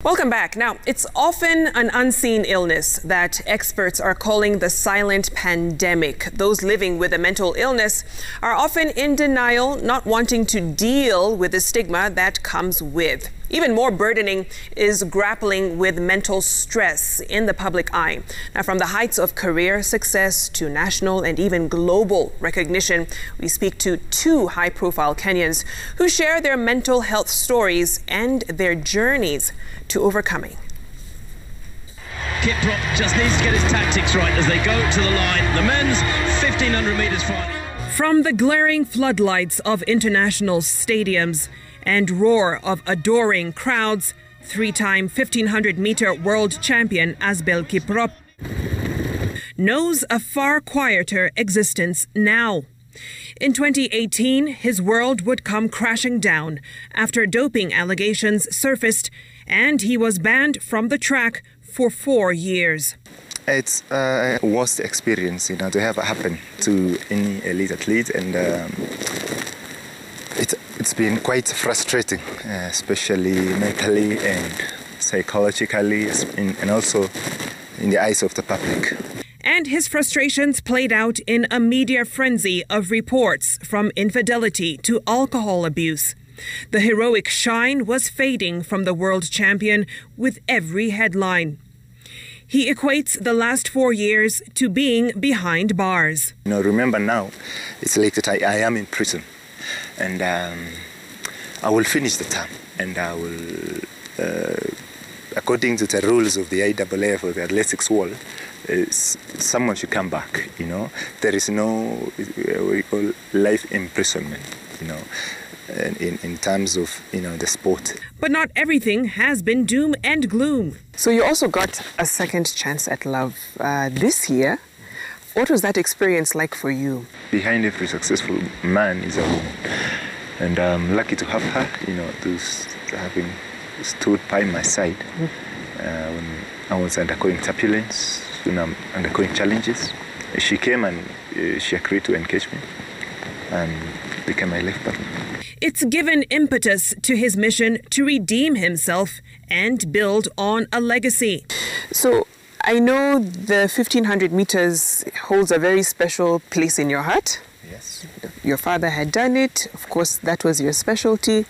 Welcome back. Now, it's often an unseen illness that experts are calling the silent pandemic. Those living with a mental illness are often in denial, not wanting to deal with the stigma that comes with. Even more burdening is grappling with mental stress in the public eye. Now, from the heights of career success to national and even global recognition, we speak to two high-profile Kenyans who share their mental health stories and their journeys to overcoming. Kiprop just needs to get his tactics right as they go to the line. The men's 1,500 metres final. From the glaring floodlights of international stadiums and roar of adoring crowds, three-time 1,500-meter world champion Asbel Kiprop knows a far quieter existence now. In 2018, his world would come crashing down after doping allegations surfaced, and he was banned from the track for 4 years. It's a worst experience, to have happen to any elite athlete, and it's been quite frustrating, especially mentally and psychologically, and also in the eyes of the public. And his frustrations played out in a media frenzy of reports, from infidelity to alcohol abuse. The heroic shine was fading from the world champion with every headline. He equates the last 4 years to being behind bars. Remember now, it's like that I am in prison, and I will finish the term, and I will, according to the rules of the IAAF or the athletics world, someone should come back. There is no we call life imprisonment. In terms of the sport. But not everything has been doom and gloom. So you also got a second chance at love this year. What was that experience like for you? Behind every successful man is a woman, and I'm lucky to have her. Having stood by my side when I was undergoing turbulence, when I'm undergoing challenges. She came and she agreed to engage me and became my life partner. It's given impetus to his mission to redeem himself and build on a legacy. So I know the 1,500 meters holds a very special place in your heart. Yes. Your father had done it. Of course, that was your specialty.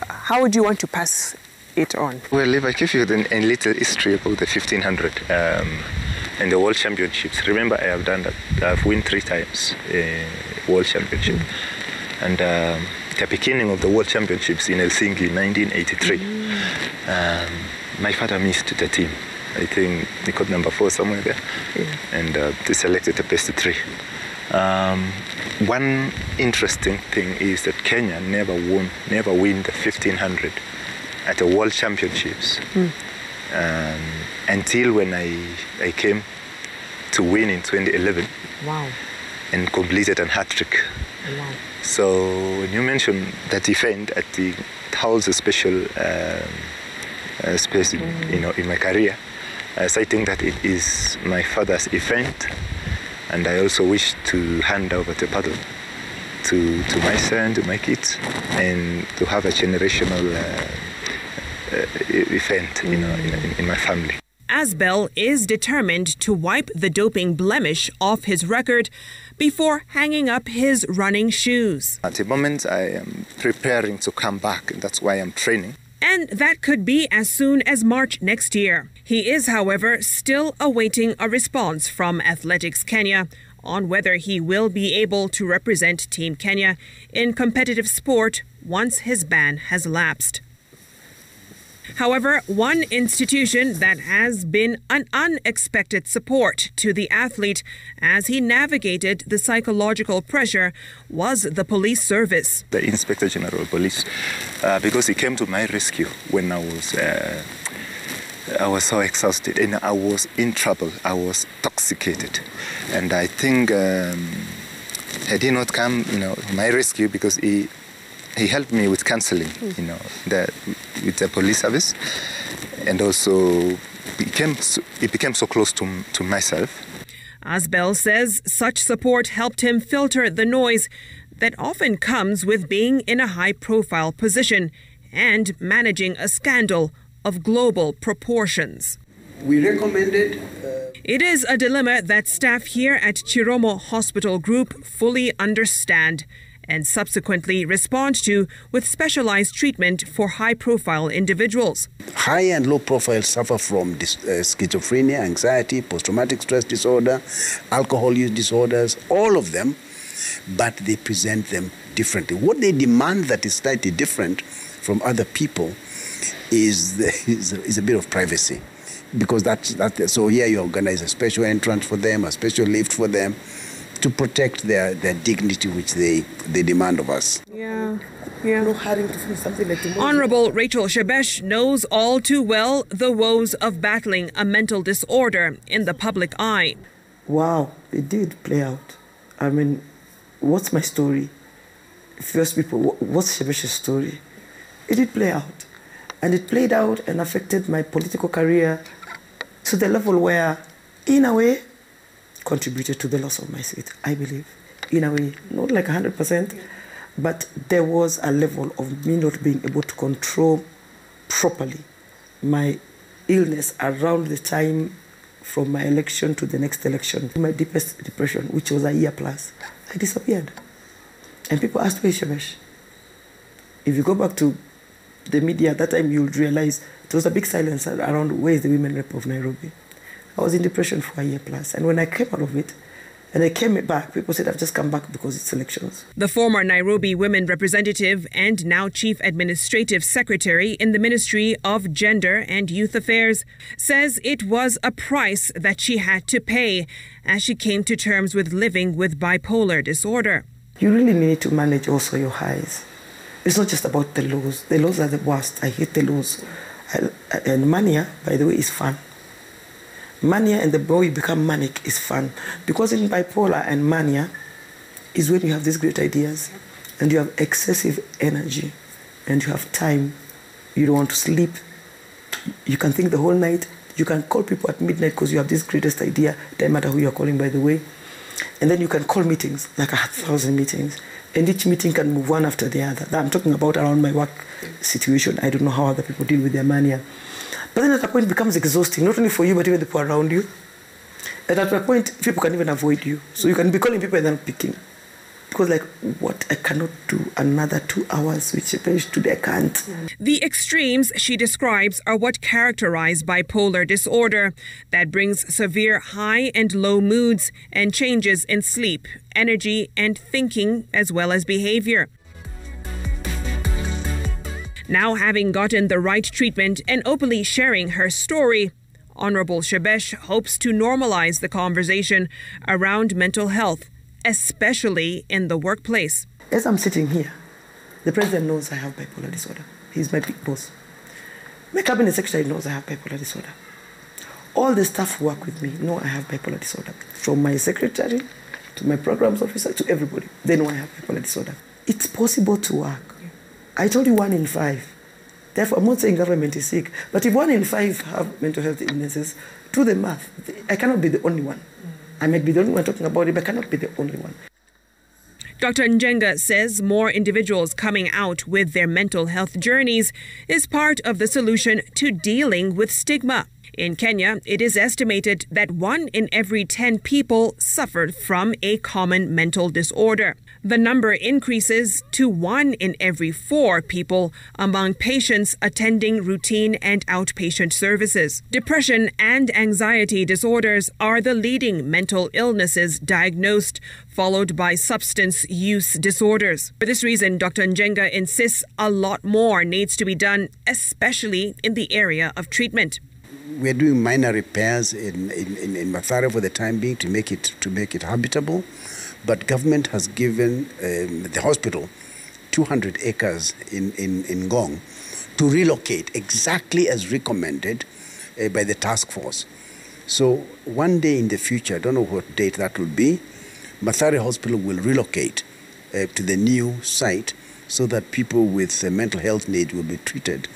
How would you want to pass it on? Well, if I give you a little history about the 1,500 and the World Championships. Remember, I have done that. I've won 3 times World Championship. And the beginning of the World Championships in Helsinki in 1983, my father missed the team. I think he got number 4 somewhere there, and they selected the best 3. One interesting thing is that Kenya never win the 1,500 at the World Championships until when I came to win in 2011. Wow. And completed a hat-trick. Wow. So when you mention that event, it holds a special space in my career, as I think that it is my father's event, and I also wish to hand over the battle to my son, to my kids, and to have a generational event in my family. Asbel is determined to wipe the doping blemish off his record before hanging up his running shoes. At the moment, I am preparing to come back, and that's why I'm training. And that could be as soon as March next year. He is, however, still awaiting a response from Athletics Kenya on whether he will be able to represent Team Kenya in competitive sport once his ban has lapsed. However, one institution that has been an unexpected support to the athlete as he navigated the psychological pressure was the police service. The Inspector General of Police, because he came to my rescue when I was so exhausted and I was in trouble. I was intoxicated, and I think he did not come, my rescue because he helped me with counseling, with the police service, and also he became so close to myself. Asbel says such support helped him filter the noise that often comes with being in a high-profile position and managing a scandal of global proportions. We recommended... It is a dilemma that staff here at Chiromo Hospital Group fully understand and subsequently respond to with specialized treatment for high-profile individuals. High and low profile suffer from schizophrenia, anxiety, post-traumatic stress disorder, alcohol use disorders, all of them, but they present them differently. What they demand that is slightly different from other people is a bit of privacy. Because so here you organize a special entrance for them, a special lift for them, to protect their dignity which they demand of us. Yeah. Honorable Rachel Shebesh knows all too well the woes of battling a mental disorder in the public eye. Wow, it did play out. I mean, what's my story? First people, what's Shebesh's story? It did play out. And it played out and affected my political career to the level where, in a way, contributed to the loss of my seat, I believe. In a way, not like 100%, but there was a level of me not being able to control properly my illness around the time from my election to the next election. My deepest depression, which was a year plus, I disappeared. And people asked, where is Shebesh? If you go back to the media at that time, you'll realize there was a big silence around where is the women rep of Nairobi. I was in depression for a year plus. And when I came out of it, and I came back, people said, I've just come back because it's elections. The former Nairobi women representative and now chief administrative secretary in the Ministry of Gender and Youth Affairs says it was a price that she had to pay as she came to terms with living with bipolar disorder. You really need to manage also your highs. It's not just about the lows. The lows are the worst. I hate the lows. And mania, by the way, is fun. Mania and the way you become manic is fun. Because in bipolar and mania is when you have these great ideas and you have excessive energy and you have time. You don't want to sleep. You can think the whole night. You can call people at midnight because you have this greatest idea. Doesn't matter who you're calling, by the way. And then you can call meetings, like 1,000 meetings. And each meeting can move one after the other. I'm talking about around my work situation. I don't know how other people deal with their mania. But then at a point it becomes exhausting, not only for you, but even the people around you. And at a point, people can even avoid you. So you can be calling people and then picking. Because like, what? I cannot do another 2 hours, which today I can't. The extremes she describes are what characterize bipolar disorder that brings severe high and low moods and changes in sleep, energy, and thinking, as well as behavior. Now having gotten the right treatment and openly sharing her story, Honorable Shebesh hopes to normalize the conversation around mental health, especially in the workplace. As I'm sitting here, the president knows I have bipolar disorder. He's my big boss. My cabinet secretary knows I have bipolar disorder. All the staff who work with me know I have bipolar disorder. From my secretary to my programs officer to everybody, they know I have bipolar disorder. It's possible to work. I told you 1 in 5. Therefore, I'm not saying government is sick, but if 1 in 5 have mental health illnesses, do the math. I cannot be the only one. I might be the only one talking about it, but I cannot be the only one. Dr. Njenga says more individuals coming out with their mental health journeys is part of the solution to dealing with stigma. In Kenya, it is estimated that 1 in every 10 people suffered from a common mental disorder. The number increases to 1 in every 4 people among patients attending routine and outpatient services. Depression and anxiety disorders are the leading mental illnesses diagnosed, followed by substance use disorders. For this reason, Dr. Njenga insists a lot more needs to be done, especially in the area of treatment. We're doing minor repairs in Mathare for the time being to make it habitable. But government has given the hospital 200 acres in Ngong to relocate exactly as recommended by the task force. So one day in the future, I don't know what date that will be, Mathare Hospital will relocate to the new site so that people with mental health needs will be treated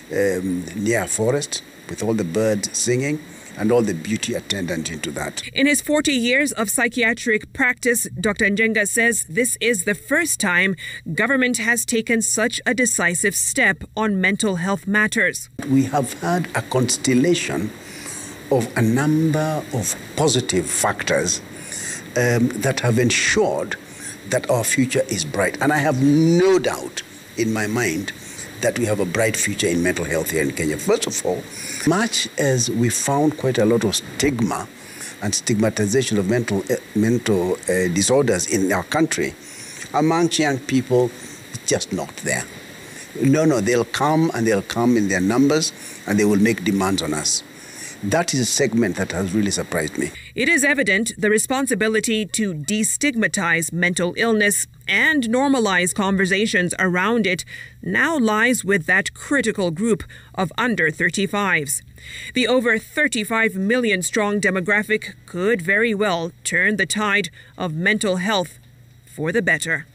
near a forest with all the birds singing and all the beauty attendant into that. In his 40 years of psychiatric practice, Dr. Njenga says this is the first time government has taken such a decisive step on mental health matters. We have had a constellation of a number of positive factors that have ensured that our future is bright. And I have no doubt in my mind that we have a bright future in mental health here in Kenya. First of all, much as we found quite a lot of stigma and stigmatization of mental disorders in our country, amongst young people, it's just not there. No, they'll come in their numbers and they will make demands on us. That is a segment that has really surprised me. It is evident the responsibility to destigmatize mental illness and normalize conversations around it now lies with that critical group of under 35s. The over 35 million strong demographic could very well turn the tide of mental health for the better.